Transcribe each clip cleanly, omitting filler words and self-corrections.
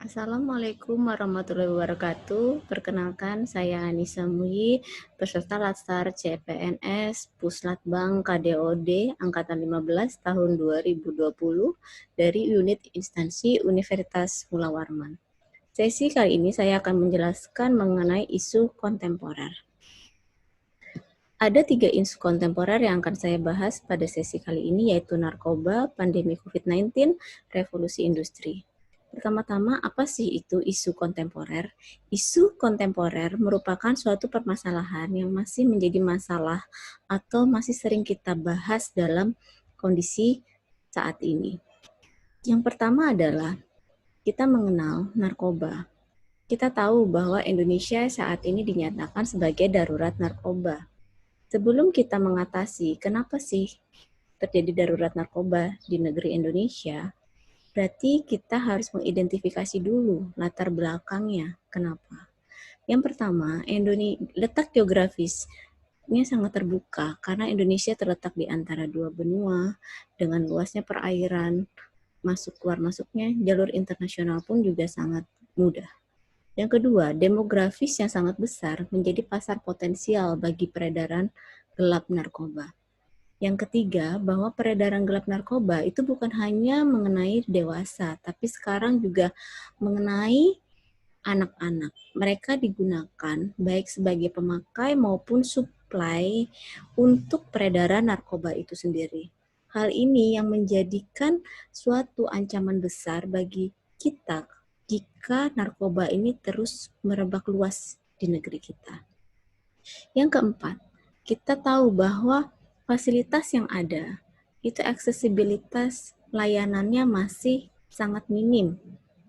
Assalamualaikum warahmatullahi wabarakatuh. Perkenalkan, saya Anissa Muyi, peserta Latsar CPNS Puslatbang KDOD Angkatan 15 tahun 2020 dari unit instansi Universitas Mula Warman. Sesi kali ini saya akan menjelaskan mengenai isu kontemporer. Ada 3 isu kontemporer yang akan saya bahas pada sesi kali ini, yaitu narkoba, pandemi COVID-19, revolusi industri. Pertama-tama, apa sih itu isu kontemporer? Isu kontemporer merupakan suatu permasalahan yang masih menjadi masalah atau masih sering kita bahas dalam kondisi saat ini. Yang pertama adalah kita mengenal narkoba. Kita tahu bahwa Indonesia saat ini dinyatakan sebagai darurat narkoba. Sebelum kita mengatasi kenapa sih terjadi darurat narkoba di negeri Indonesia, berarti kita harus mengidentifikasi dulu latar belakangnya. Kenapa? Yang pertama, letak geografisnya sangat terbuka karena Indonesia terletak di antara 2 benua dengan luasnya perairan, keluar masuknya jalur internasional pun juga sangat mudah. Yang kedua, demografis yang sangat besar menjadi pasar potensial bagi peredaran gelap narkoba. Yang ketiga, bahwa peredaran gelap narkoba itu bukan hanya mengenai dewasa, tapi sekarang juga mengenai anak-anak. Mereka digunakan baik sebagai pemakai maupun supply untuk peredaran narkoba itu sendiri. Hal ini yang menjadikan suatu ancaman besar bagi kita jika narkoba ini terus merebak luas di negeri kita. Yang keempat, kita tahu bahwa fasilitas yang ada, itu aksesibilitas layanannya masih sangat minim,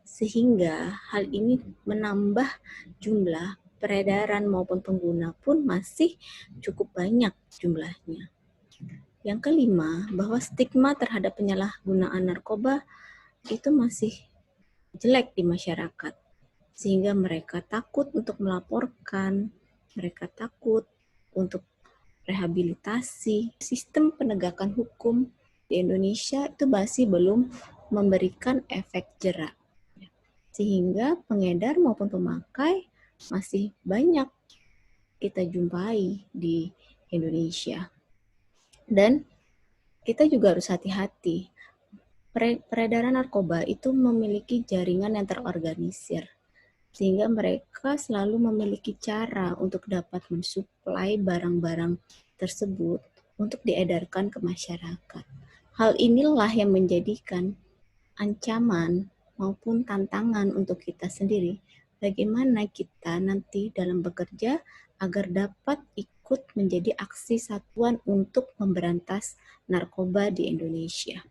sehingga hal ini menambah jumlah peredaran maupun pengguna pun masih cukup banyak jumlahnya. Yang kelima, bahwa stigma terhadap penyalahgunaan narkoba itu masih jelek di masyarakat, sehingga mereka takut untuk melaporkan, mereka takut untuk rehabilitasi. Sistem penegakan hukum di Indonesia itu masih belum memberikan efek jerak, sehingga pengedar maupun pemakai masih banyak kita jumpai di Indonesia. Dan kita juga harus hati-hati. Peredaran narkoba itu memiliki jaringan yang terorganisir, sehingga mereka selalu memiliki cara untuk dapat mensuplai barang-barang tersebut untuk diedarkan ke masyarakat. Hal inilah yang menjadikan ancaman maupun tantangan untuk kita sendiri. Bagaimana kita nanti dalam bekerja agar dapat ikut menjadi aksi satuan untuk memberantas narkoba di Indonesia.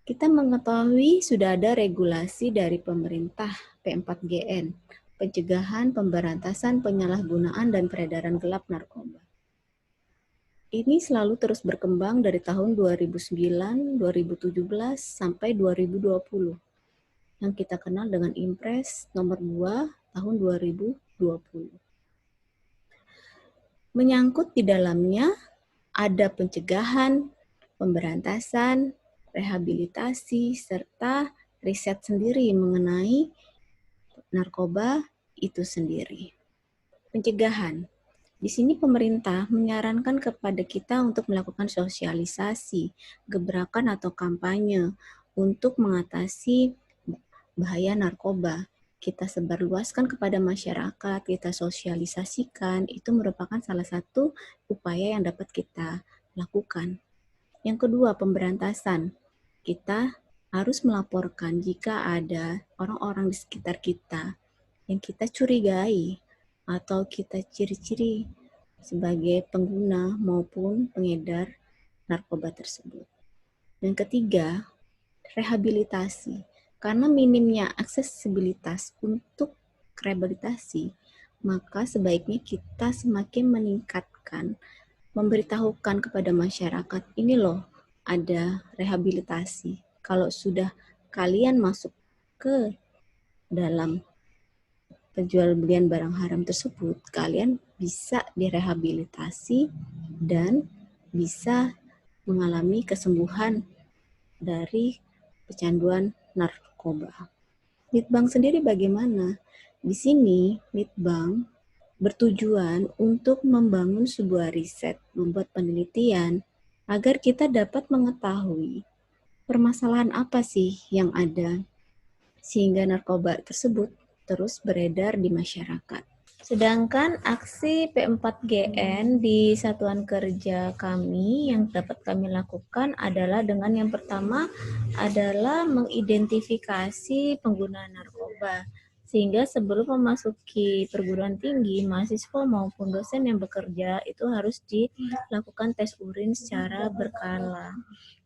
Kita mengetahui sudah ada regulasi dari pemerintah P4GN, pencegahan, pemberantasan, penyalahgunaan, dan peredaran gelap narkoba. Ini selalu terus berkembang dari tahun 2009, 2017, sampai 2020, yang kita kenal dengan Impres nomor 2 tahun 2020. Menyangkut di dalamnya ada pencegahan, pemberantasan, rehabilitasi, serta riset sendiri mengenai narkoba itu sendiri. Pencegahan. Di sini pemerintah menyarankan kepada kita untuk melakukan sosialisasi, gebrakan atau kampanye untuk mengatasi bahaya narkoba. Kita sebarluaskan kepada masyarakat, kita sosialisasikan, itu merupakan salah satu upaya yang dapat kita lakukan. Yang kedua, pemberantasan. Kita harus melaporkan jika ada orang-orang di sekitar kita yang kita curigai atau kita ciri-ciri sebagai pengguna maupun pengedar narkoba tersebut. Yang ketiga, rehabilitasi. Karena minimnya aksesibilitas untuk rehabilitasi, maka sebaiknya kita semakin meningkatkan, memberitahukan kepada masyarakat, ini loh ada rehabilitasi. Kalau sudah kalian masuk ke dalam penjual belian barang haram tersebut, kalian bisa direhabilitasi dan bisa mengalami kesembuhan dari kecanduan narkoba. Litbang sendiri bagaimana? Di sini, Litbang bertujuan untuk membangun sebuah riset, membuat penelitian, agar kita dapat mengetahui permasalahan apa sih yang ada, sehingga narkoba tersebut terus beredar di masyarakat. Sedangkan aksi P4GN di satuan kerja kami yang dapat kami lakukan adalah dengan yang pertama adalah mengidentifikasi pengguna narkoba. Sehingga sebelum memasuki perguruan tinggi, mahasiswa maupun dosen yang bekerja itu harus dilakukan tes urin secara berkala.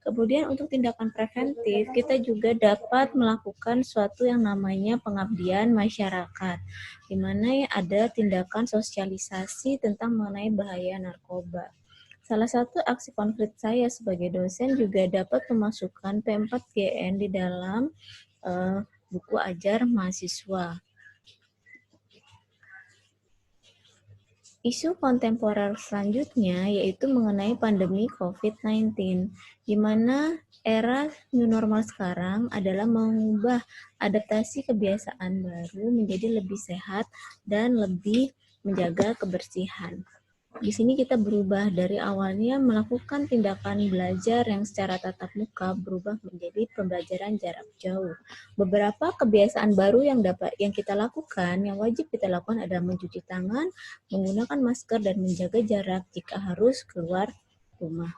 Kemudian untuk tindakan preventif, kita juga dapat melakukan suatu yang namanya pengabdian masyarakat, di mana ada tindakan sosialisasi tentang mengenai bahaya narkoba. Salah satu aksi konkret saya sebagai dosen juga dapat memasukkan P4GN di dalam buku ajar mahasiswa. Isu kontemporer selanjutnya yaitu mengenai pandemi COVID-19, di mana era new normal sekarang adalah mengubah adaptasi kebiasaan baru menjadi lebih sehat dan lebih menjaga kebersihan. Di sini kita berubah dari awalnya melakukan tindakan belajar yang secara tatap muka berubah menjadi pembelajaran jarak jauh. Beberapa kebiasaan baru yang kita lakukan, yang wajib kita lakukan adalah mencuci tangan, menggunakan masker, dan menjaga jarak jika harus keluar rumah.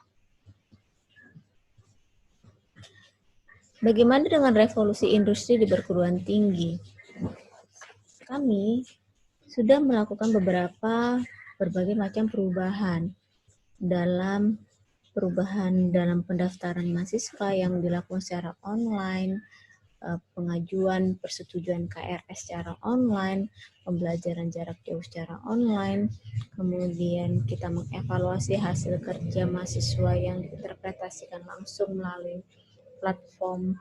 Bagaimana dengan revolusi industri di perguruan tinggi? Kami sudah melakukan berbagai macam perubahan dalam pendaftaran mahasiswa yang dilakukan secara online, pengajuan persetujuan KRS secara online, pembelajaran jarak jauh secara online, kemudian kita mengevaluasi hasil kerja mahasiswa yang diinterpretasikan langsung melalui platform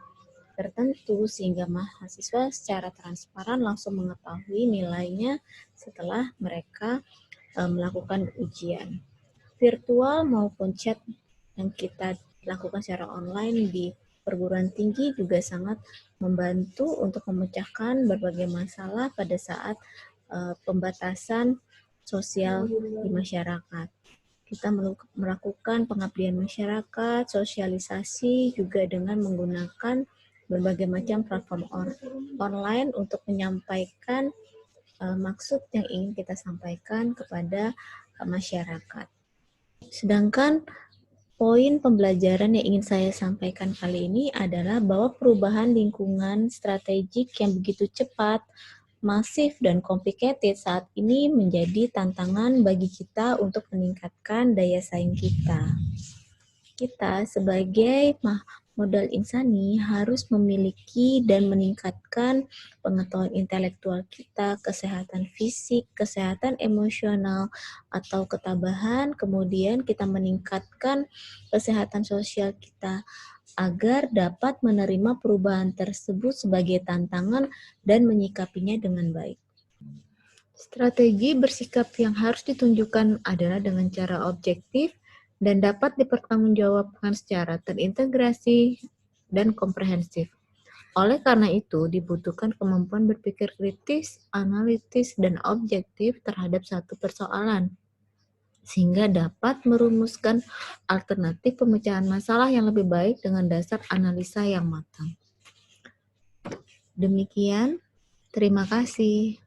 tertentu sehingga mahasiswa secara transparan langsung mengetahui nilainya setelah mereka melakukan ujian. Virtual maupun chat yang kita lakukan secara online di perguruan tinggi juga sangat membantu untuk memecahkan berbagai masalah pada saat pembatasan sosial di masyarakat. Kita melakukan pengabdian masyarakat, sosialisasi juga dengan menggunakan berbagai macam platform online untuk menyampaikan maksud yang ingin kita sampaikan kepada masyarakat. Sedangkan poin pembelajaran yang ingin saya sampaikan kali ini adalah bahwa perubahan lingkungan strategik yang begitu cepat, masif, dan complicated saat ini menjadi tantangan bagi kita untuk meningkatkan daya saing kita. Kita sebagai modal insani harus memiliki dan meningkatkan pengetahuan intelektual kita, kesehatan fisik, kesehatan emosional, atau ketabahan, kemudian kita meningkatkan kesehatan sosial kita agar dapat menerima perubahan tersebut sebagai tantangan dan menyikapinya dengan baik. Strategi bersikap yang harus ditunjukkan adalah dengan cara objektif dan dapat dipertanggungjawabkan secara terintegrasi dan komprehensif. Oleh karena itu, dibutuhkan kemampuan berpikir kritis, analitis, dan objektif terhadap satu persoalan, sehingga dapat merumuskan alternatif pemecahan masalah yang lebih baik dengan dasar analisa yang matang. Demikian, terima kasih.